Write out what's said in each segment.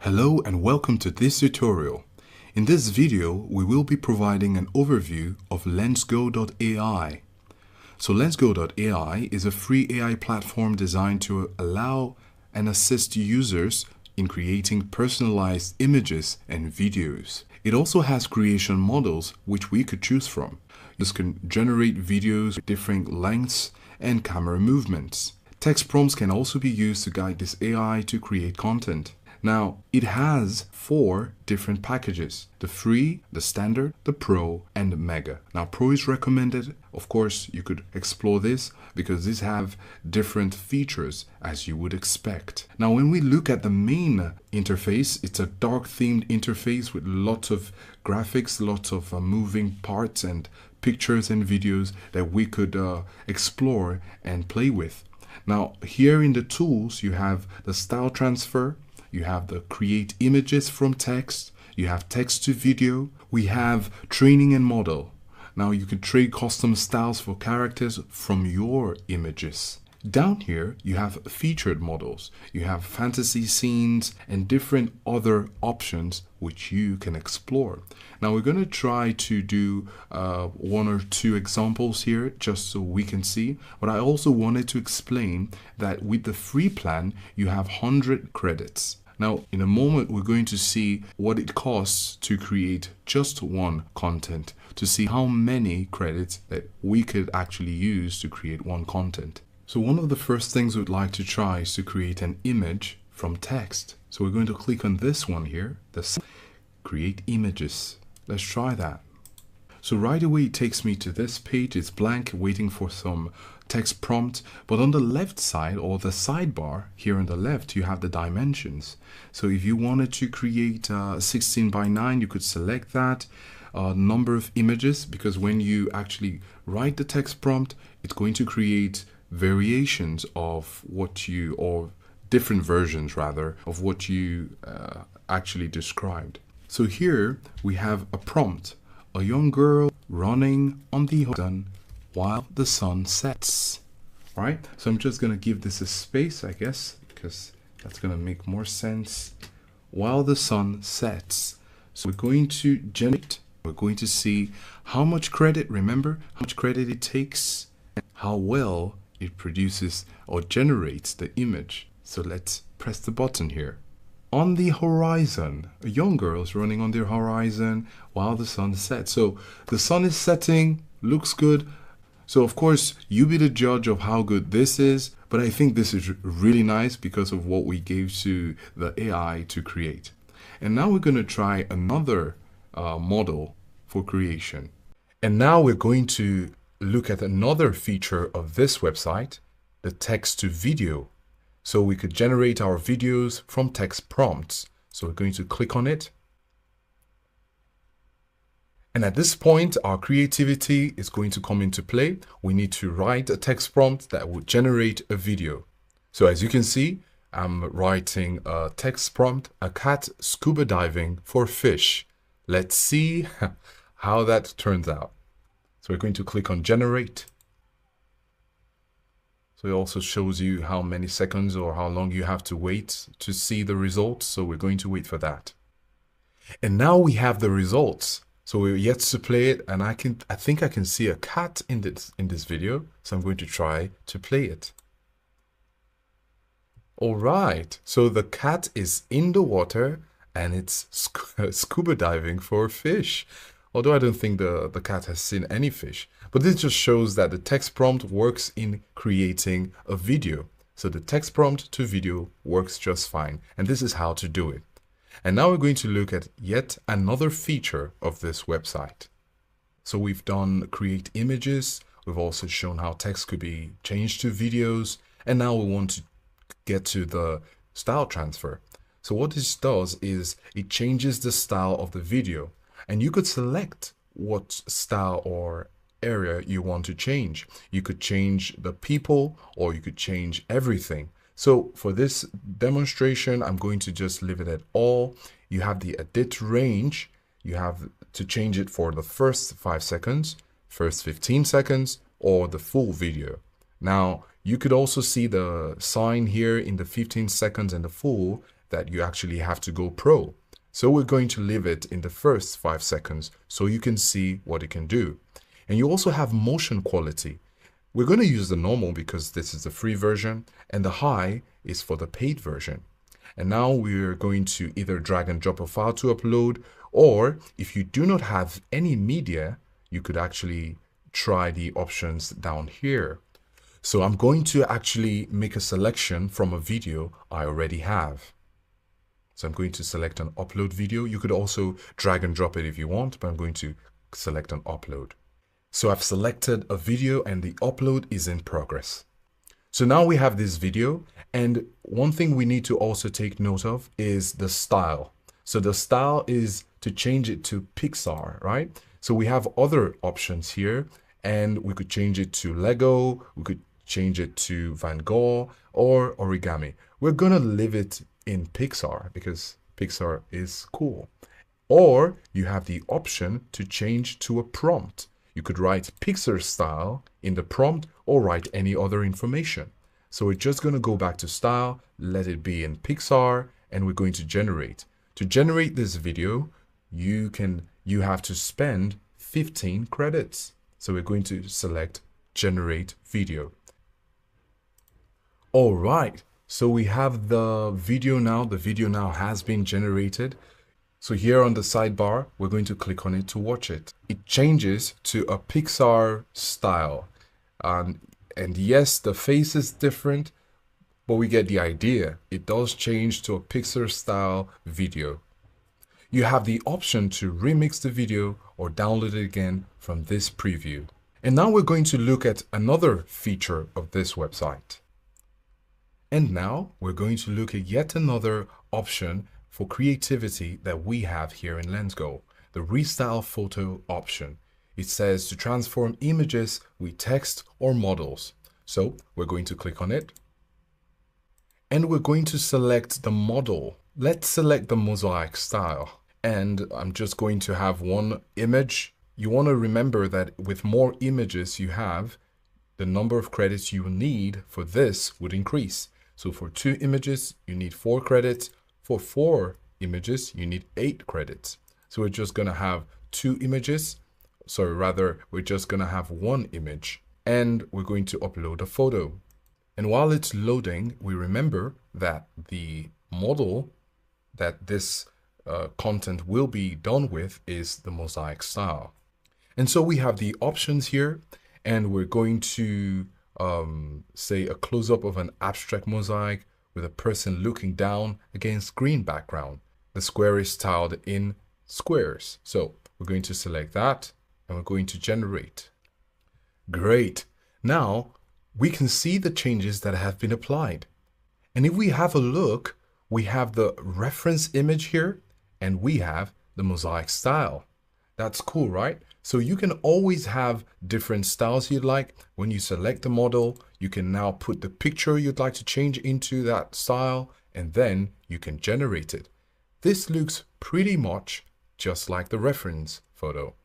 Hello and welcome to this tutorial. In this video, we will be providing an overview of LensGo.AI. So LensGo.AI is a free AI platform designed to allow and assist users in creating personalized images and videos. It also has creation models which we could choose from. This can generate videos with different lengths and camera movements. Text prompts can also be used to guide this AI to create content. Now, it has 4 different packages: the free, the standard, the pro, and the mega. Now, pro is recommended. Of course, you could explore this because these have different features as you would expect. Now, when we look at the main interface, it's a dark themed interface with lots of graphics, lots of moving parts and pictures and videos that we could explore and play with. Now, here in the tools, you have the style transfer. You have the create images from text, you have text to video, we have training and model. Now you can trade custom styles for characters from your images. Down here, you have featured models, you have fantasy scenes and different other options which you can explore. Now we're going to try to do 1 or 2 examples here just so we can see. But I also wanted to explain that with the free plan, you have 100 credits. Now, in a moment, we're going to see what it costs to create just one content, to see how many credits that we could actually use to create one content. So one of the first things we'd like to try is to create an image from text. So we're going to click on this one here, the create images. Let's try that. So right away, it takes me to this page. It's blank, waiting for some text prompt. But on the left side, or the sidebar here on the left, you have the dimensions. So if you wanted to create 16 by 9, you could select that number of images, because when you actually write the text prompt, it's going to create variations of what you, or different versions rather, of what you actually described. So here we have a prompt. A young girl running on the horizon while the sun sets. All right, so I'm just going to give this a space, I guess, because that's going to make more sense. While the sun sets. So we're going to generate, we're going to see how much credit, remember, how much credit it takes, and how well it produces or generates the image. So let's press the button here. On the horizon, a young girl is running on the horizon while the sun sets. So the sun is setting, looks good. So of course, you be the judge of how good this is, but I think this is really nice because of what we gave to the AI to create. And now we're going to try another model for creation. And now we're going to look at another feature of this website, the text to video. So we could generate our videos from text prompts. So we're going to click on it. And at this point, our creativity is going to come into play. We need to write a text prompt that will generate a video. So as you can see, I'm writing a text prompt, a cat scuba diving for fish. Let's see how that turns out. So we're going to click on generate. So it also shows you how many seconds or how long you have to wait to see the results. So we're going to wait for that. And now we have the results. So we're yet to play it, and I think I can see a cat in this video. So I'm going to try to play it. All right. So the cat is in the water and it's scuba diving for fish. Although I don't think the cat has seen any fish. But this just shows that the text prompt works in creating a video. So the text prompt to video works just fine. And this is how to do it. And now we're going to look at yet another feature of this website. So we've done create images. We've also shown how text could be changed to videos. And now we want to get to the style transfer. So what this does is it changes the style of the video. And you could select what style or area you want to change. You could change the people, or you could change everything. So for this demonstration, I'm going to just leave it at all. You have the edit range. You have to change it for the first 5 seconds, first 15 seconds, or the full video. Now, you could also see the sign here in the 15 seconds and the full that you actually have to go pro. So we're going to leave it in the first 5 seconds so you can see what it can do. And you also have motion quality. We're going to use the normal because this is the free version, and the high is for the paid version. And now we're going to either drag and drop a file to upload, or if you do not have any media, you could actually try the options down here. So I'm going to actually make a selection from a video I already have. So I'm going to select an upload video. You could also drag and drop it if you want, but I'm going to select an upload. So I've selected a video and the upload is in progress. So now we have this video, and one thing we need to also take note of is the style. So the style is to change it to Pixar, right? So we have other options here, and we could change it to Lego, we could change it to Van Gogh or origami. We're gonna leave it in Pixar because Pixar is cool. Or you have the option to change to a prompt. You could write Pixar style in the prompt or write any other information. So we're just going to go back to style, let it be in Pixar, and we're going to generate. To generate this video, you have to spend 15 credits. So we're going to select generate video. All right, so we have the video now. The video now has been generated. So here on the sidebar, we're going to click on it to watch it. It changes to a Pixar style. And yes, the face is different, but we get the idea. It does change to a Pixar style video. You have the option to remix the video or download it again from this preview. And now we're going to look at another feature of this website. And now we're going to look at yet another option for creativity that we have here in LensGo, the Restyle Photo option. It says to transform images with text or models. So we're going to click on it. And we're going to select the model. Let's select the mosaic style. And I'm just going to have one image. You want to remember that with more images you have, the number of credits you need for this would increase. So for 2 images, you need 4 credits. For 4 images, you need 8 credits. So we're just going to have 2 images. Sorry, rather, we're just going to have 1 image. And we're going to upload a photo. And while it's loading, we remember that the model that this content will be done with is the mosaic style. And so we have the options here, and we're going to say a close-up of an abstract mosaic with a person looking down against green background. The square is styled in squares. So we're going to select that and we're going to generate. Great. Now we can see the changes that have been applied. And if we have a look, we have the reference image here and we have the mosaic style. That's cool, right? So you can always have different styles you'd like. When you select the model, you can now put the picture you'd like to change into that style, and then you can generate it. This looks pretty much just like the reference photo.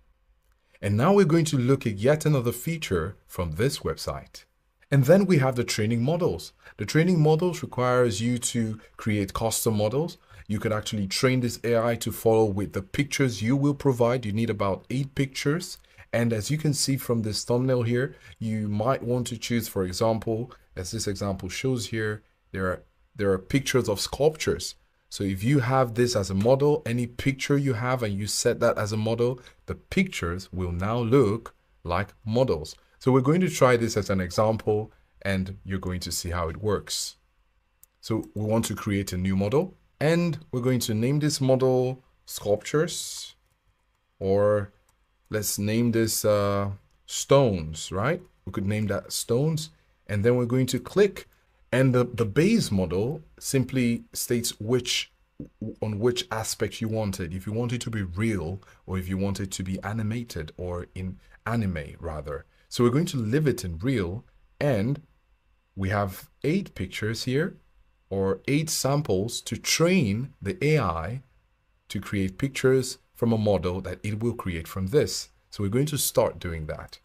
And now we're going to look at yet another feature from this website. And then we have the training models. The training models requires you to create custom models. You can actually train this AI to follow with the pictures you will provide. You need about 8 pictures. And as you can see from this thumbnail here, you might want to choose, for example, as this example shows here, there are pictures of sculptures. So if you have this as a model, any picture you have and you set that as a model, the pictures will now look like models. So we're going to try this as an example and you're going to see how it works. So we want to create a new model and we're going to name this model sculptures, or let's name this stones, right? We could name that stones, and then we're going to click, and the base model simply states on which aspect you want it. If you want it to be real, or if you want it to be animated, or in anime rather. So we're going to leave it in real, and we have 8 pictures here, or 8 samples to train the AI to create pictures from a model that it will create from this. So we're going to start doing that.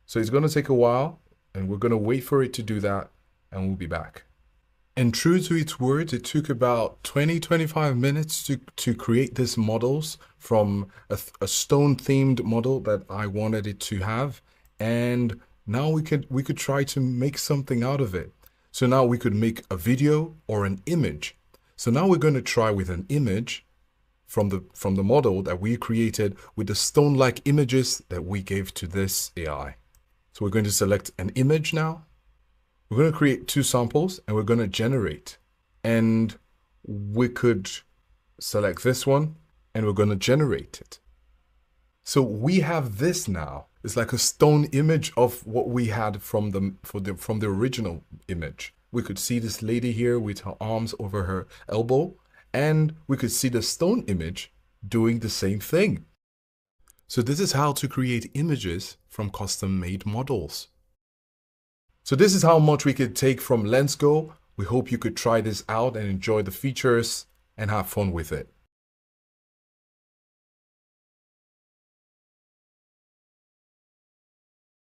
So it's going to take a while and we're going to wait for it to do that and we'll be back. And true to its word, it took about 20-25 minutes to create these models from a stone-themed model that I wanted it to have. And now we could try to make something out of it. So now we could make a video or an image. So now we're going to try with an image from the model that we created with the stone-like images that we gave to this AI. So we're going to select an image now. We're going to create two samples and we're going to generate. And we could select this one and we're going to generate it. So we have this now. It's like a stone image of what we had from the original image. We could see this lady here with her arms over her elbow, and we could see the stone image doing the same thing. So this is how to create images from custom-made models. So this is how much we could take from LensGo. We hope you could try this out and enjoy the features and have fun with it.